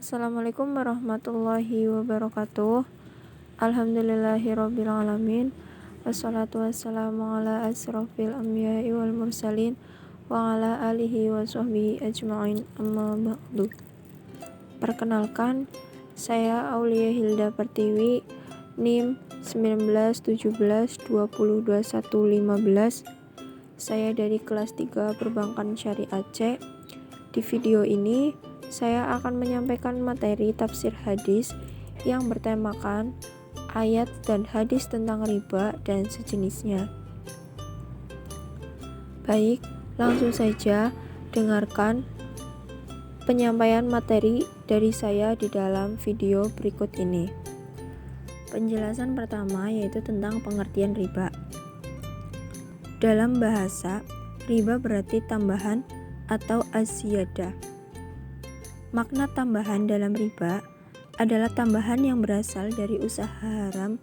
Assalamualaikum warahmatullahi wabarakatuh. Alhamdulillahirrabbilalamin. Wassalatu wassalamu ala asrofil anbiya'i wal mursalin wa ala alihi wa sahbihi ajma'in, amma ba'du. Perkenalkan, saya Aulia Hilda Pertiwi, NIM 1917202115. Saya dari kelas 3 Perbankan Syariah C. Di video ini saya akan menyampaikan materi tafsir hadis yang bertemakan ayat dan hadis tentang riba dan sejenisnya. Baik, langsung saja dengarkan penyampaian materi dari saya di dalam video berikut ini. Penjelasan pertama yaitu tentang pengertian riba. Dalam bahasa, riba berarti tambahan atau az-ziyadah. Makna tambahan dalam riba adalah tambahan yang berasal dari usaha haram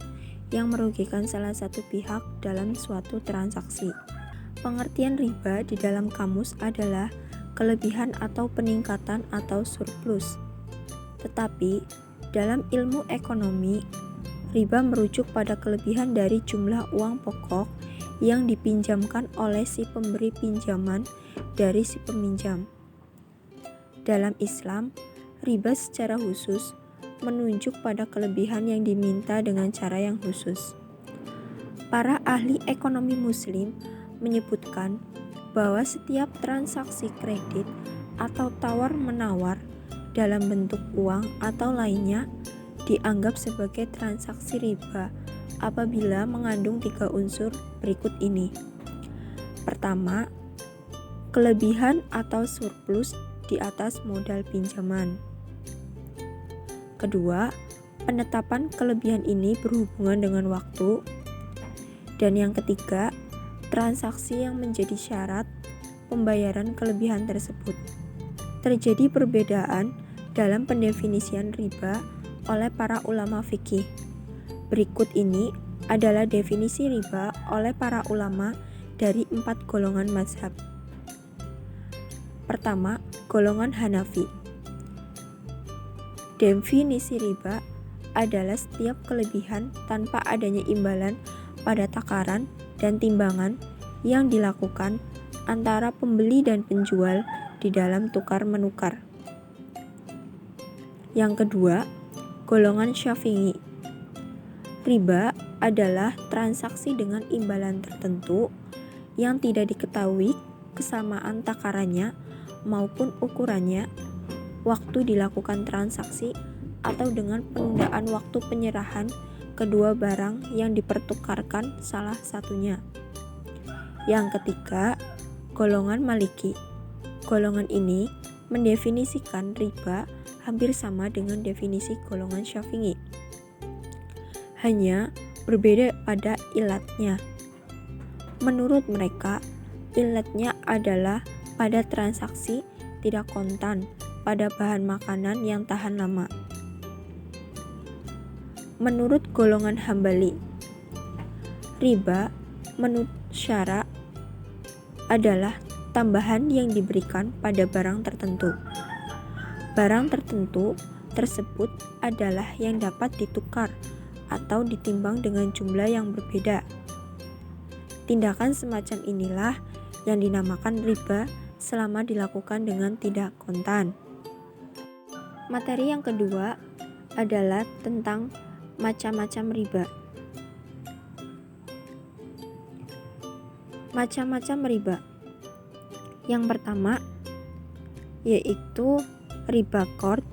yang merugikan salah satu pihak dalam suatu transaksi. Pengertian riba di dalam kamus adalah kelebihan atau peningkatan atau surplus. Tetapi dalam ilmu ekonomi, riba merujuk pada kelebihan dari jumlah uang pokok yang dipinjamkan oleh si pemberi pinjaman dari si peminjam. Dalam Islam, riba secara khusus menunjuk pada kelebihan yang diminta dengan cara yang khusus. Para ahli ekonomi muslim menyebutkan bahwa setiap transaksi kredit atau tawar-menawar dalam bentuk uang atau lainnya dianggap sebagai transaksi riba apabila mengandung 3 unsur berikut ini. Pertama, kelebihan atau surplus di atas modal pinjaman. Kedua, penetapan kelebihan ini berhubungan dengan waktu. Dan yang ketiga, transaksi yang menjadi syarat pembayaran kelebihan tersebut. Terjadi perbedaan dalam pendefinisian riba oleh para ulama fikih. Berikut ini adalah definisi riba oleh para ulama dari 4 golongan mazhab. Pertama, golongan Hanafi. Definisi riba adalah setiap kelebihan tanpa adanya imbalan pada takaran dan timbangan yang dilakukan antara pembeli dan penjual di dalam tukar-menukar. Yang kedua, golongan Syafi'i. Riba adalah transaksi dengan imbalan tertentu yang tidak diketahui kesamaan takarannya maupun ukurannya waktu dilakukan transaksi atau dengan penundaan waktu penyerahan kedua barang yang dipertukarkan salah satunya. Yang ketiga, golongan Maliki. Golongan ini mendefinisikan riba hampir sama dengan definisi golongan Syafi'i. Hanya berbeda pada ilatnya. Menurut mereka, ilatnya adalah pada transaksi tidak kontan pada bahan makanan yang tahan lama. Menurut golongan Hambali, riba menurut syara adalah tambahan yang diberikan pada barang tertentu. Barang tertentu tersebut adalah yang dapat ditukar atau ditimbang dengan jumlah yang berbeda. Tindakan semacam inilah yang dinamakan riba selama dilakukan dengan tidak kontan. Materi yang kedua adalah tentang macam-macam riba. Macam-macam riba. Yang pertama yaitu riba qard.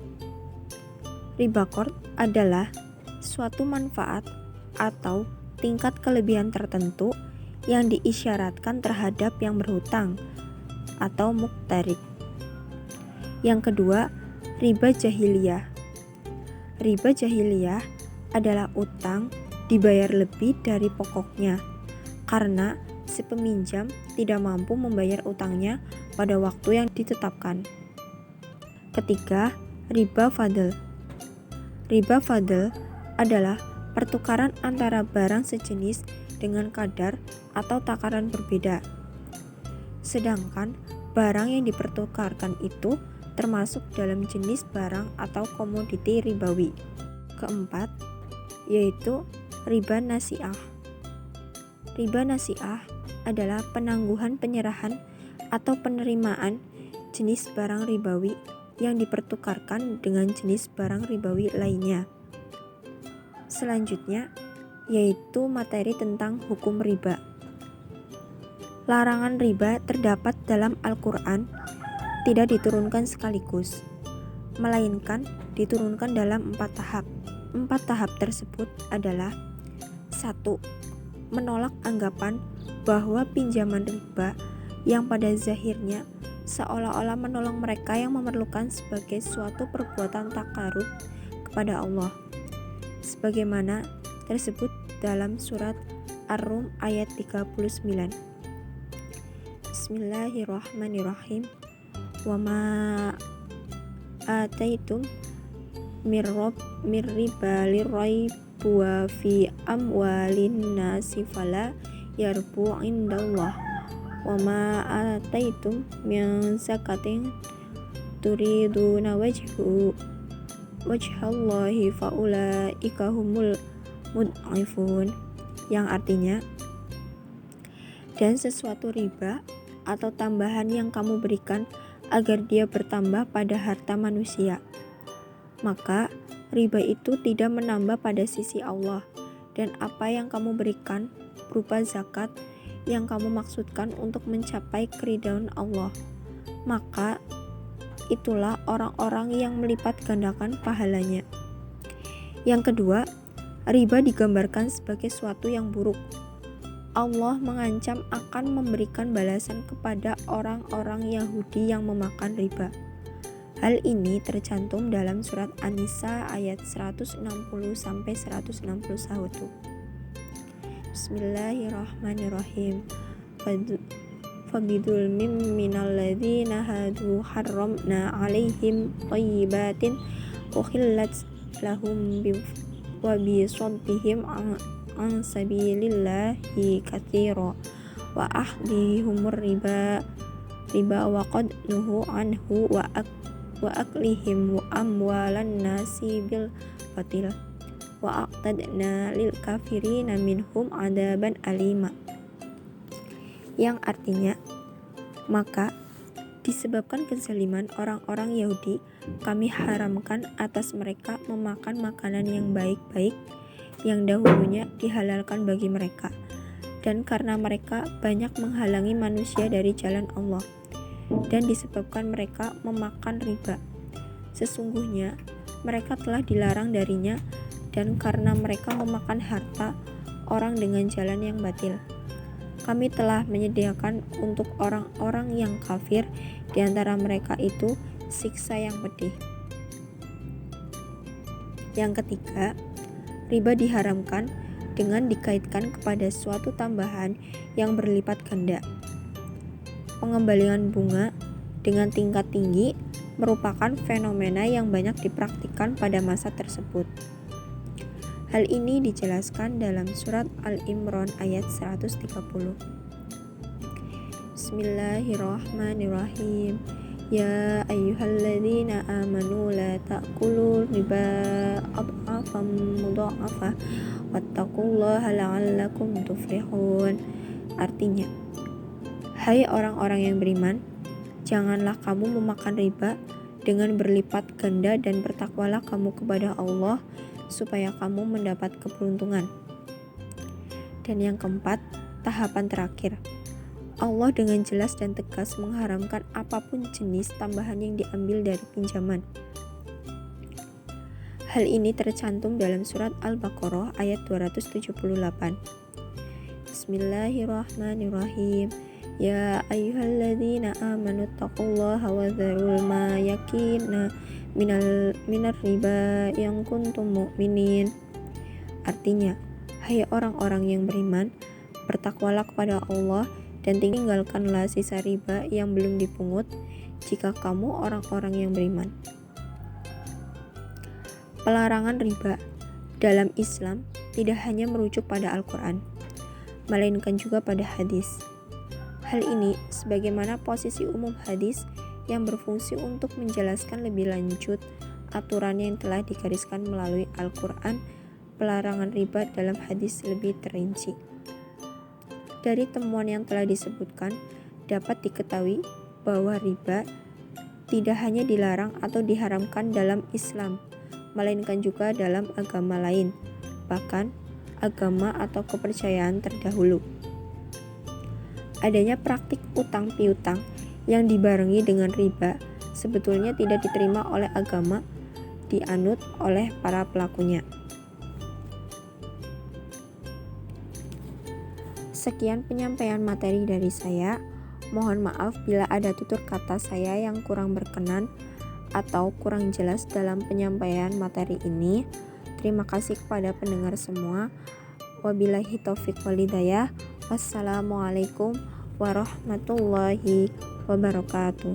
Riba qard adalah suatu manfaat atau tingkat kelebihan tertentu yang diisyaratkan terhadap yang berhutang atau muqtarid. Yang kedua, riba jahiliyah. Riba jahiliyah adalah utang dibayar lebih dari pokoknya karena si peminjam tidak mampu membayar utangnya pada waktu yang ditetapkan. Ketiga, riba fadl. Riba fadl adalah pertukaran antara barang sejenis dengan kadar atau takaran berbeda. Sedangkan barang yang dipertukarkan itu termasuk dalam jenis barang atau komoditi ribawi. Keempat, yaitu riba nasi'ah. Riba nasi'ah adalah penangguhan penyerahan atau penerimaan jenis barang ribawi yang dipertukarkan dengan jenis barang ribawi lainnya. Selanjutnya, yaitu materi tentang hukum riba. Larangan riba terdapat dalam Al-Quran, tidak diturunkan sekaligus, melainkan diturunkan dalam 4 tahap. 4 tahap tersebut adalah: 1. Menolak anggapan bahwa pinjaman riba yang pada zahirnya seolah-olah menolong mereka yang memerlukan sebagai suatu perbuatan takarub kepada Allah, sebagaimana tersebut dalam surat Ar-Rum ayat 39. Bismillahirrahmanirrahim. Wa ma ataitum mir riba liraibu wa fi amwalin nasi fala yarbu indallah wa ma ataitum min zakatin turiduna wajhallahi faulaika humul mud'ifun, yang artinya, dan sesuatu riba atau tambahan yang kamu berikan agar dia bertambah pada harta manusia, maka riba itu tidak menambah pada sisi Allah, dan apa yang kamu berikan berupa zakat yang kamu maksudkan untuk mencapai keridhaan Allah, maka itulah orang-orang yang melipat gandakan pahalanya. Yang kedua, riba digambarkan sebagai suatu yang buruk. Allah mengancam akan memberikan balasan kepada orang-orang Yahudi yang memakan riba. Hal ini tercantum dalam surat An-Nisa ayat 160-161. Bismillahirrahmanirrahim. Fabidulmim minalladzina hadu harramna alaihim thayyibatin uhillat lahum wa bisaddihim an sabilillahi katsira wa ahdihumur riba wa qad nuhu anhu wa aklihim amwalan nasi bil batil wa aqtadna lil kafirina minhum adaban alima, yang artinya, maka disebabkan kezaliman orang-orang Yahudi, kami haramkan atas mereka memakan makanan yang baik-baik yang dahulunya dihalalkan bagi mereka, dan karena mereka banyak menghalangi manusia dari jalan Allah, dan disebabkan mereka memakan riba, sesungguhnya mereka telah dilarang darinya, dan karena mereka memakan harta orang dengan jalan yang batil, kami telah menyediakan untuk orang-orang yang kafir di antara mereka itu siksa yang pedih. Yang ketiga, riba diharamkan dengan dikaitkan kepada suatu tambahan yang berlipat ganda. Pengembalian bunga dengan tingkat tinggi merupakan fenomena yang banyak dipraktikkan pada masa tersebut. Hal ini dijelaskan dalam surat Al-Imran ayat 130. Bismillahirrahmanirrahim. Ya ayyuhalladzina amanu la ta'kulu riba adhafan mudha'afah wattaqullaha la'allakum tuflihun. Artinya, hai orang-orang yang beriman, janganlah kamu memakan riba dengan berlipat ganda, dan bertakwalah kamu kepada Allah supaya kamu mendapat keberuntungan. Dan yang keempat, tahapan terakhir, Allah dengan jelas dan tegas mengharamkan apapun jenis tambahan yang diambil dari pinjaman. Hal ini tercantum dalam surat Al-Baqarah ayat 278. Bismillahirrahmanirrahim. Ya ayyuhalladzina amanu taqullaha wa dzarul ma yakina minar riba yang kuntum mu'minin. Artinya, hai orang-orang yang beriman, bertakwalah kepada Allah dan tinggalkanlah sisa riba yang belum dipungut jika kamu orang-orang yang beriman. Pelarangan riba dalam Islam tidak hanya merujuk pada Al-Quran, melainkan juga pada hadis. Hal ini sebagaimana posisi umum hadis yang berfungsi untuk menjelaskan lebih lanjut aturan yang telah digariskan melalui Al-Quran, pelarangan riba dalam hadis lebih terinci. Dari temuan yang telah disebutkan, dapat diketahui bahwa riba tidak hanya dilarang atau diharamkan dalam Islam, melainkan juga dalam agama lain, bahkan agama atau kepercayaan terdahulu. Adanya praktik utang piutang yang dibarengi dengan riba sebetulnya tidak diterima oleh agama, dianut oleh para pelakunya. Sekian penyampaian materi dari saya. Mohon maaf bila ada tutur kata saya yang kurang berkenan atau kurang jelas dalam penyampaian materi ini. Terima kasih kepada pendengar semua. Wabillahi taufiq wal hidayah. Wassalamualaikum warahmatullahi wabarakatuh.